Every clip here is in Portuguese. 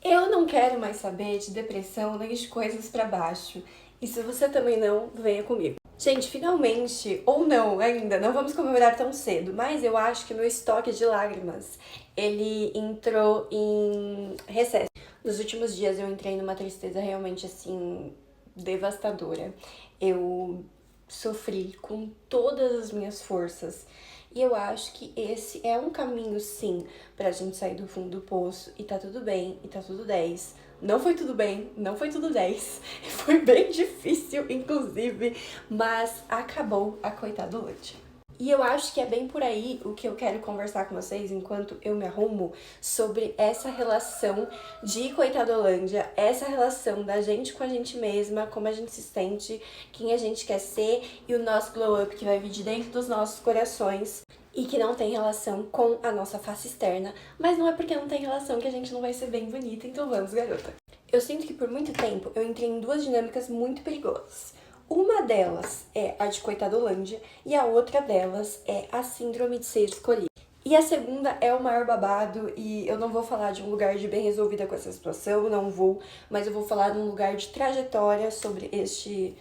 Eu não quero mais saber de depressão nem de coisas pra baixo. E se você também não, venha comigo. Gente, finalmente, ou não ainda, não vamos comemorar tão cedo, mas eu acho que meu estoque de lágrimas, ele entrou em recesso. Nos últimos dias eu entrei numa tristeza realmente assim, devastadora. Eu sofri com todas as minhas forças. E eu acho que esse é um caminho, sim, pra gente sair do fundo do poço e tá tudo bem, e tá tudo 10. Não foi tudo bem, não foi tudo 10. Foi bem difícil, inclusive, mas acabou a coitadolândia. E eu acho que é bem por aí o que eu quero conversar com vocês enquanto eu me arrumo sobre essa relação de coitadolândia, essa relação da gente com a gente mesma, como a gente se sente, quem a gente quer ser e o nosso glow up que vai vir de dentro dos nossos corações e que não tem relação com a nossa face externa, mas não é porque não tem relação que a gente não vai ser bem bonita, então vamos, garota. Eu sinto que por muito tempo eu entrei em duas dinâmicas muito perigosas. Uma delas é a de coitadolândia e a outra delas é a síndrome de ser escolhida. E a segunda é o maior babado e eu não vou falar de um lugar de bem resolvida com essa situação, não vou, mas eu vou falar de um lugar de trajetória sobre este...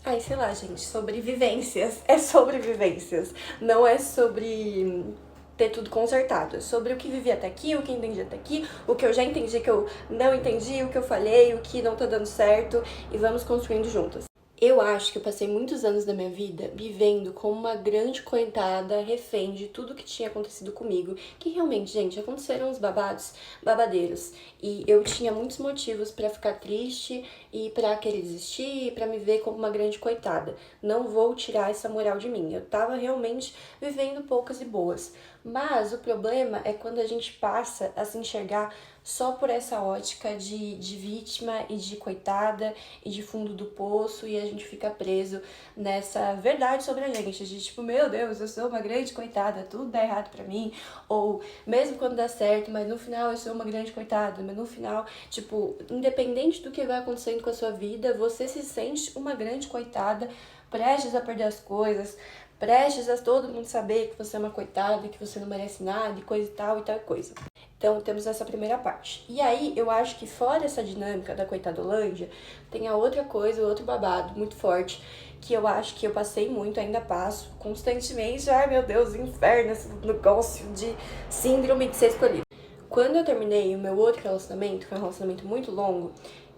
Ai, sei lá, gente, sobre vivências. É sobre vivências, não é sobre ter tudo consertado. É sobre o que vivi até aqui, o que entendi até aqui, o que eu já entendi que eu não entendi, o que eu falei, o que não tá dando certo e vamos construindo juntas. Eu acho que eu passei muitos anos da minha vida vivendo como uma grande coitada, refém de tudo que tinha acontecido comigo. Que realmente, gente, aconteceram uns babados, babadeiros. E eu tinha muitos motivos pra ficar triste e pra querer desistir e pra me ver como uma grande coitada. Não vou tirar essa moral de mim. Eu tava realmente vivendo poucas e boas. Mas o problema é quando a gente passa a se enxergar só por essa ótica de vítima e de coitada e de fundo do poço e a gente fica preso nessa verdade sobre a gente, de tipo, meu Deus, eu sou uma grande coitada, tudo dá errado pra mim, ou mesmo quando dá certo, mas no final eu sou uma grande coitada, mas no final, tipo, independente do que vai acontecendo com a sua vida, você se sente uma grande coitada, prestes a perder as coisas, prestes a todo mundo saber que você é uma coitada, que você não merece nada e coisa e tal coisa. Então, temos essa primeira parte. E aí, eu acho que fora essa dinâmica da coitadolândia, tem a outra coisa, o outro babado muito forte, que eu acho que eu passei muito, ainda passo, constantemente. Ai, meu Deus, inferno, esse negócio de síndrome de ser escolhido. Quando eu terminei o meu outro relacionamento, foi um relacionamento muito longo,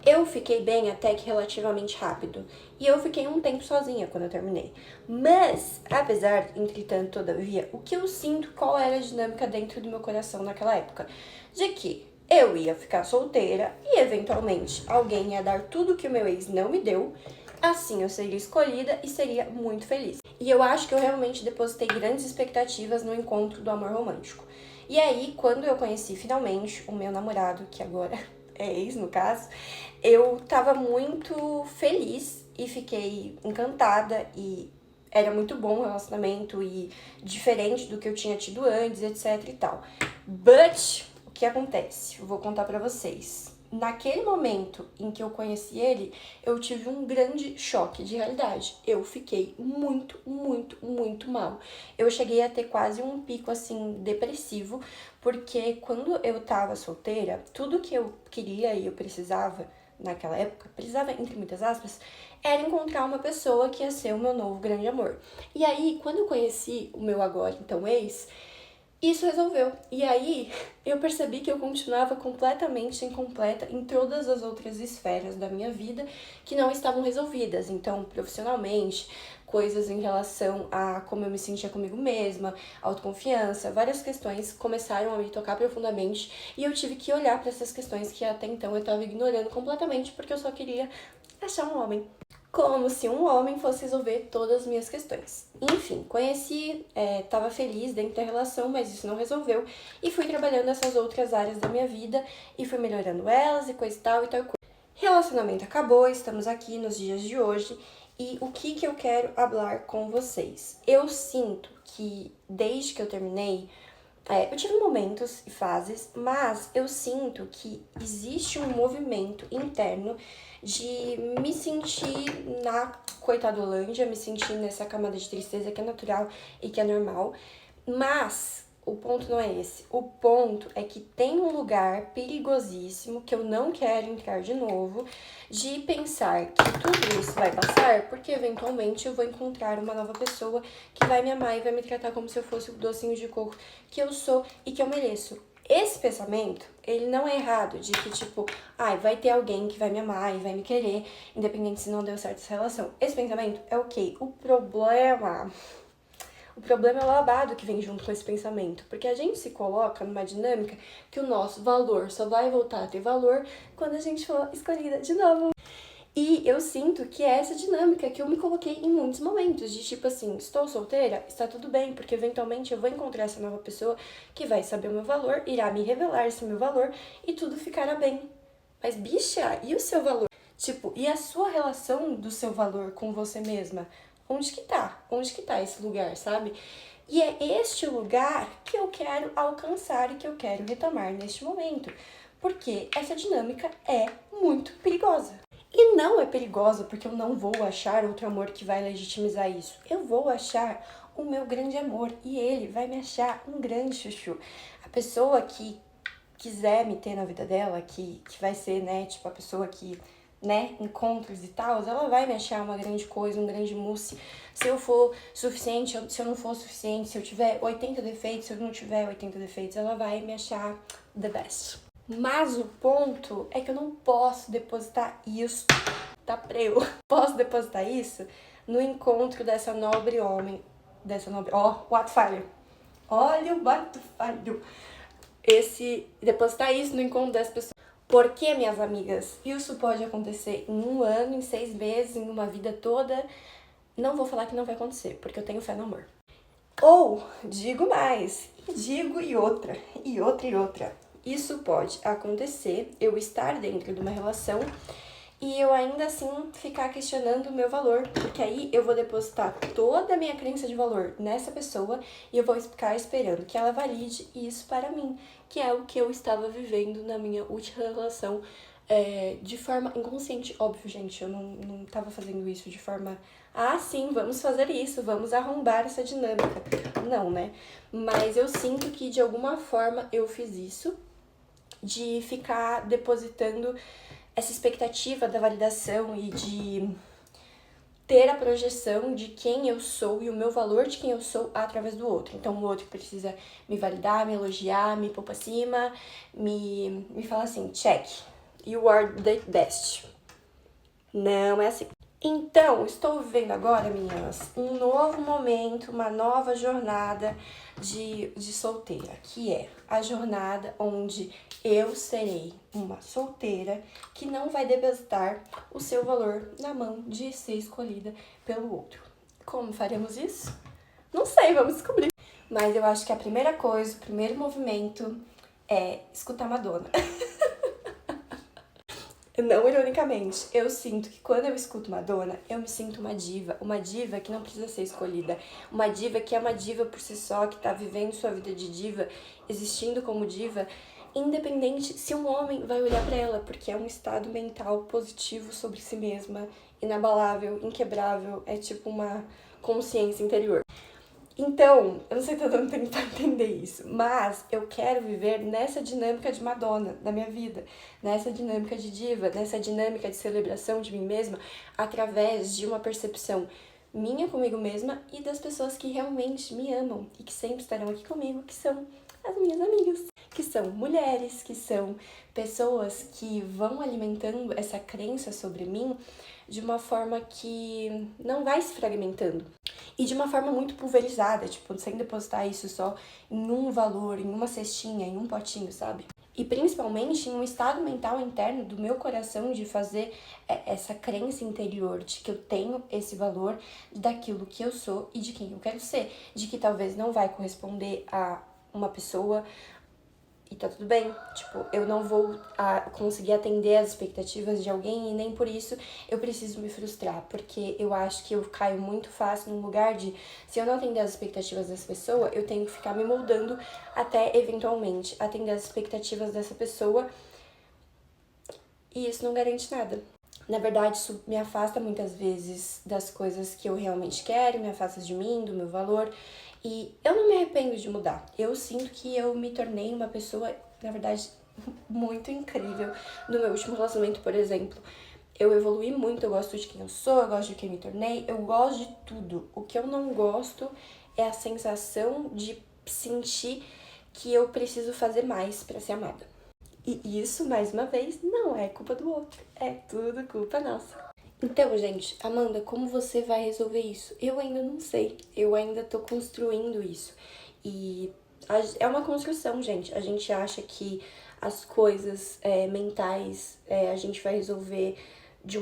eu fiquei bem até que relativamente rápido. E eu fiquei um tempo sozinha quando eu terminei. Mas, apesar, entretanto, todavia, o que eu sinto, qual era a dinâmica dentro do meu coração naquela época? De que eu ia ficar solteira e, eventualmente, alguém ia dar tudo que o meu ex não me deu. Assim eu seria escolhida e seria muito feliz. E eu acho que eu realmente depositei grandes expectativas no encontro do amor romântico. E aí, quando eu conheci finalmente o meu namorado, que agora é ex no caso, eu tava muito feliz e fiquei encantada e era muito bom o relacionamento e diferente do que eu tinha tido antes, etc e tal. But, o que acontece? Eu vou contar pra vocês. Naquele momento em que eu conheci ele, eu tive um grande choque de realidade. Eu fiquei muito, muito, muito mal. Eu cheguei a ter quase um pico, assim, depressivo, porque quando eu tava solteira, tudo que eu queria e eu precisava naquela época, precisava, entre muitas aspas, era encontrar uma pessoa que ia ser o meu novo grande amor. E aí, quando eu conheci o meu agora, então, ex, isso resolveu. E aí, eu percebi que eu continuava completamente incompleta em todas as outras esferas da minha vida que não estavam resolvidas. Então, profissionalmente, coisas em relação a como eu me sentia comigo mesma, autoconfiança, várias questões começaram a me tocar profundamente e eu tive que olhar para essas questões que até então eu estava ignorando completamente porque eu só queria achar um homem. Como se um homem fosse resolver todas as minhas questões. Enfim, conheci, tava feliz dentro da relação, mas isso não resolveu. E fui trabalhando essas outras áreas da minha vida e fui melhorando elas e coisa e tal coisa. Relacionamento acabou, estamos aqui nos dias de hoje. E o que eu quero falar com vocês? Eu sinto que desde que eu terminei, eu tive momentos e fases, mas eu sinto que existe um movimento interno de me sentir na coitadolândia, me sentir nessa camada de tristeza que é natural e que é normal, mas O ponto não é esse. O ponto é que tem um lugar perigosíssimo que eu não quero entrar de novo, de pensar que tudo isso vai passar, porque eventualmente eu vou encontrar uma nova pessoa que vai me amar e vai me tratar como se eu fosse o docinho de coco que eu sou e que eu mereço. Esse pensamento, ele não é errado, de que tipo, vai ter alguém que vai me amar e vai me querer, independente se não deu certo essa relação. Esse pensamento é ok. O problema é o babado que vem junto com esse pensamento, porque a gente se coloca numa dinâmica que o nosso valor só vai voltar a ter valor quando a gente for escolhida de novo. E eu sinto que é essa dinâmica que eu me coloquei em muitos momentos, de tipo assim, estou solteira, está tudo bem, porque eventualmente eu vou encontrar essa nova pessoa que vai saber o meu valor, irá me revelar esse meu valor e tudo ficará bem. Mas, bicha, e o seu valor? Tipo, e a sua relação do seu valor com você mesma? Onde que tá? Onde que tá esse lugar, sabe? E é este lugar que eu quero alcançar e que eu quero retomar neste momento. Porque essa dinâmica é muito perigosa. E não é perigosa porque eu não vou achar outro amor que vai legitimizar isso. Eu vou achar o meu grande amor e ele vai me achar um grande chuchu. A pessoa que quiser me ter na vida dela, que vai ser, né, tipo, a pessoa que, né, encontros e tal, ela vai me achar uma grande coisa, um grande mousse. Se eu for suficiente, se eu não for suficiente, se eu tiver 80 defeitos, se eu não tiver 80 defeitos, ela vai me achar the best. Mas o ponto é que eu não posso depositar isso, tá preu? Posso depositar isso no encontro dessa nobre homem, o ato falho. Olha o ato falho. Depositar isso no encontro dessa pessoa. Porque, minhas amigas, isso pode acontecer em 1 ano, em 6 meses, em uma vida toda. Não vou falar que não vai acontecer, porque eu tenho fé no amor. Ou, digo mais, e outra. Isso pode acontecer, eu estar dentro de uma relação e eu ainda assim ficar questionando o meu valor, porque aí eu vou depositar toda a minha crença de valor nessa pessoa e eu vou ficar esperando que ela valide isso para mim, que é o que eu estava vivendo na minha última relação, de forma inconsciente. Óbvio, gente, eu não tava fazendo isso de forma, sim, vamos fazer isso, vamos arrombar essa dinâmica. Não, né? Mas eu sinto que de alguma forma eu fiz isso, de ficar depositando essa expectativa da validação e de ter a projeção de quem eu sou e o meu valor de quem eu sou através do outro. Então, o outro precisa me validar, me elogiar, me pôr pra cima, me falar assim, check, you are the best. Não é assim. Então, estou vivendo agora, meninas, um novo momento, uma nova jornada de solteira, que é a jornada onde eu serei uma solteira que não vai depositar o seu valor na mão de ser escolhida pelo outro. Como faremos isso? Não sei, vamos descobrir. Mas eu acho que a primeira coisa, o primeiro movimento é escutar Madonna. Não ironicamente, eu sinto que quando eu escuto Madonna, eu me sinto uma diva que não precisa ser escolhida, uma diva que é uma diva por si só, que tá vivendo sua vida de diva, existindo como diva, independente se um homem vai olhar pra ela, porque é um estado mental positivo sobre si mesma, inabalável, inquebrável, é tipo uma consciência interior. Então, eu não sei se eu tô dando tentar entender isso, mas eu quero viver nessa dinâmica de Madonna na minha vida, nessa dinâmica de diva, nessa dinâmica de celebração de mim mesma, através de uma percepção minha comigo mesma e das pessoas que realmente me amam e que sempre estarão aqui comigo, que são as minhas amigas, que são mulheres, que são pessoas que vão alimentando essa crença sobre mim de uma forma que não vai se fragmentando. E de uma forma muito pulverizada, tipo, sem depositar isso só em um valor, em uma cestinha, em um potinho, sabe? E principalmente em um estado mental interno do meu coração de fazer essa crença interior de que eu tenho esse valor daquilo que eu sou e de quem eu quero ser. De que talvez não vai corresponder a uma pessoa e tá tudo bem, tipo, eu não vou conseguir atender as expectativas de alguém e nem por isso eu preciso me frustrar, porque eu acho que eu caio muito fácil num lugar de, se eu não atender as expectativas dessa pessoa, eu tenho que ficar me moldando até eventualmente atender as expectativas dessa pessoa e isso não garante nada. Na verdade, isso me afasta muitas vezes das coisas que eu realmente quero, me afasta de mim, do meu valor. E eu não me arrependo de mudar. Eu sinto que eu me tornei uma pessoa, na verdade, muito incrível. No meu último relacionamento, por exemplo, eu evolui muito, eu gosto de quem eu sou, eu gosto de quem me tornei, eu gosto de tudo. O que eu não gosto é a sensação de sentir que eu preciso fazer mais pra ser amada. E isso, mais uma vez, não é culpa do outro, é tudo culpa nossa. Então, gente, Amanda, como você vai resolver isso? Eu ainda não sei, eu ainda tô construindo isso. E é uma construção, gente. A gente acha que as coisas mentais a gente vai resolver de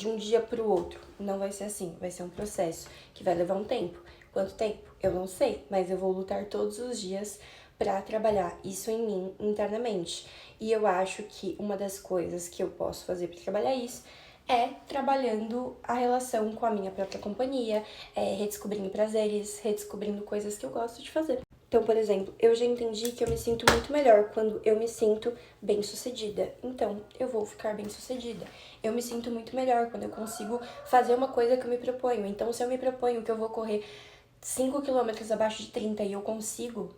um dia pro outro. Não vai ser assim, vai ser um processo que vai levar um tempo. Quanto tempo? Eu não sei, mas eu vou lutar todos os dias para trabalhar isso em mim internamente. E eu acho que uma das coisas que eu posso fazer para trabalhar isso é trabalhando a relação com a minha própria companhia, redescobrindo prazeres, redescobrindo coisas que eu gosto de fazer. Então, por exemplo, eu já entendi que eu me sinto muito melhor quando eu me sinto bem-sucedida. Então, eu vou ficar bem-sucedida. Eu me sinto muito melhor quando eu consigo fazer uma coisa que eu me proponho. Então, se eu me proponho que eu vou correr 5 quilômetros abaixo de 30 e eu consigo,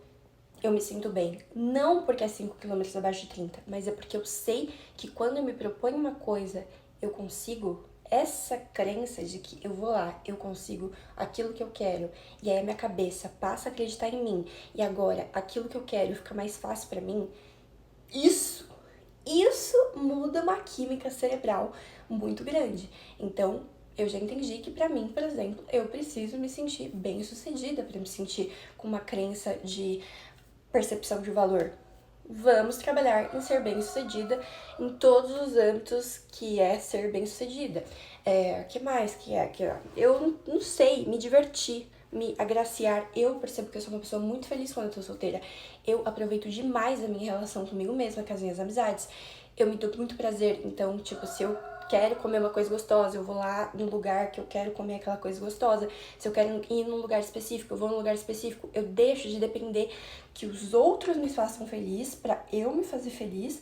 eu me sinto bem. Não porque é 5 quilômetros abaixo de 30, mas é porque eu sei que quando eu me proponho uma coisa, eu consigo. Essa crença de que eu vou lá, eu consigo aquilo que eu quero, e aí a minha cabeça passa a acreditar em mim, e agora aquilo que eu quero fica mais fácil pra mim, isso muda uma química cerebral muito grande. Então, eu já entendi que pra mim, por exemplo, eu preciso me sentir bem-sucedida, pra me sentir com uma crença de percepção de valor. Vamos trabalhar em ser bem-sucedida em todos os âmbitos que é ser bem-sucedida. Que mais que é? Eu não sei, me divertir, me agraciar. Eu percebo que eu sou uma pessoa muito feliz quando eu tô solteira. Eu aproveito demais a minha relação comigo mesma, com as minhas amizades. Eu me dou muito prazer, então, tipo, se eu quero comer uma coisa gostosa, eu vou lá no lugar que eu quero comer aquela coisa gostosa. Se eu quero ir num lugar específico, eu vou num lugar específico. Eu deixo de depender que os outros me façam feliz pra eu me fazer feliz.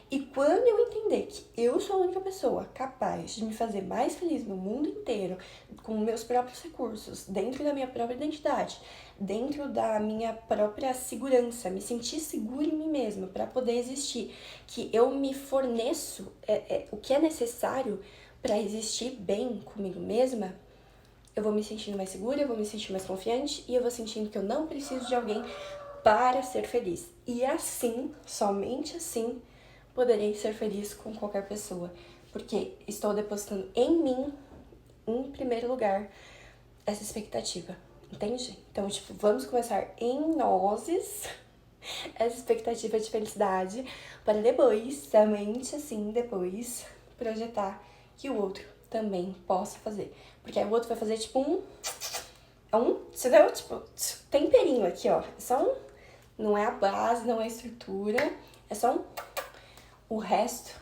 E quando eu entender que eu sou a única pessoa capaz de me fazer mais feliz no mundo inteiro, com meus próprios recursos, dentro da minha própria identidade, dentro da minha própria segurança, me sentir segura em mim mesma para poder existir, que eu me forneço o que é necessário para existir bem comigo mesma, eu vou me sentindo mais segura, eu vou me sentir mais confiante e eu vou sentindo que eu não preciso de alguém para ser feliz. E assim, somente assim, poderei ser feliz com qualquer pessoa, porque estou depositando em mim, em primeiro lugar, essa expectativa, entende? Então, tipo, vamos começar em nós essa expectativa de felicidade para depois, somente assim, depois, projetar que o outro também possa fazer. Porque aí o outro vai fazer, tipo, você deu, tipo, temperinho aqui, ó. É só um, não é a base, não é a estrutura, é só um, o resto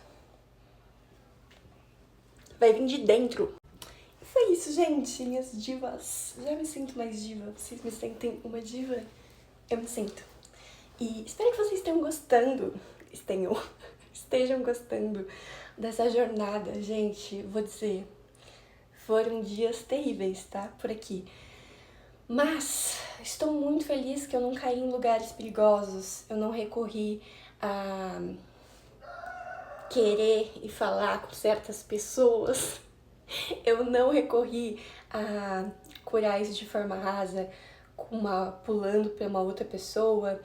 vai vir de dentro. Foi isso, gente, minhas divas. Já me sinto mais diva. Vocês me sentem uma diva? Eu me sinto. E espero que vocês tenham gostando. Estejam gostando dessa jornada, gente. Vou dizer, foram dias terríveis, tá? Por aqui. Mas estou muito feliz que eu não caí em lugares perigosos. Eu não recorri a querer e falar com certas pessoas. Eu não recorri a curar isso de forma rasa, pulando para uma outra pessoa.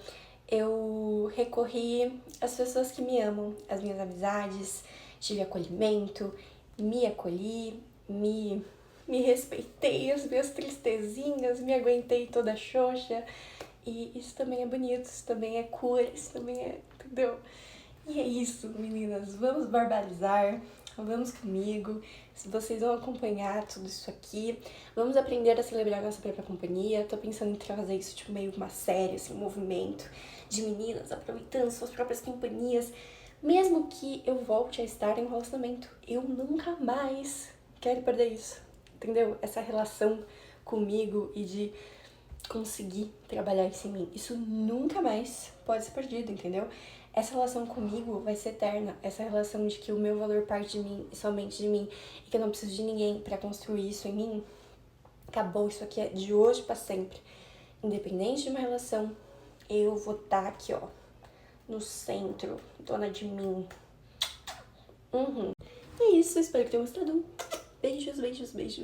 Eu recorri às pessoas que me amam, às minhas amizades, tive acolhimento, me acolhi, me respeitei as minhas tristezinhas, me aguentei toda xoxa. E isso também é bonito, isso também é cura, isso também é, entendeu? E é isso, meninas, vamos barbarizar, vamos comigo, se vocês vão acompanhar tudo isso aqui, vamos aprender a celebrar nossa própria companhia. Tô pensando em trazer isso tipo meio uma série, assim, um movimento de meninas aproveitando suas próprias companhias, mesmo que eu volte a estar em um relacionamento, eu nunca mais quero perder isso, entendeu? Essa relação comigo e de conseguir trabalhar isso em mim, isso nunca mais pode ser perdido, entendeu? Essa relação comigo vai ser eterna, essa relação de que o meu valor parte de mim e somente de mim, e que eu não preciso de ninguém pra construir isso em mim, acabou, isso aqui é de hoje pra sempre. independente de uma relação, eu vou estar aqui, ó, no centro, dona de mim. É isso, espero que tenha gostado. Beijos, beijos, beijos.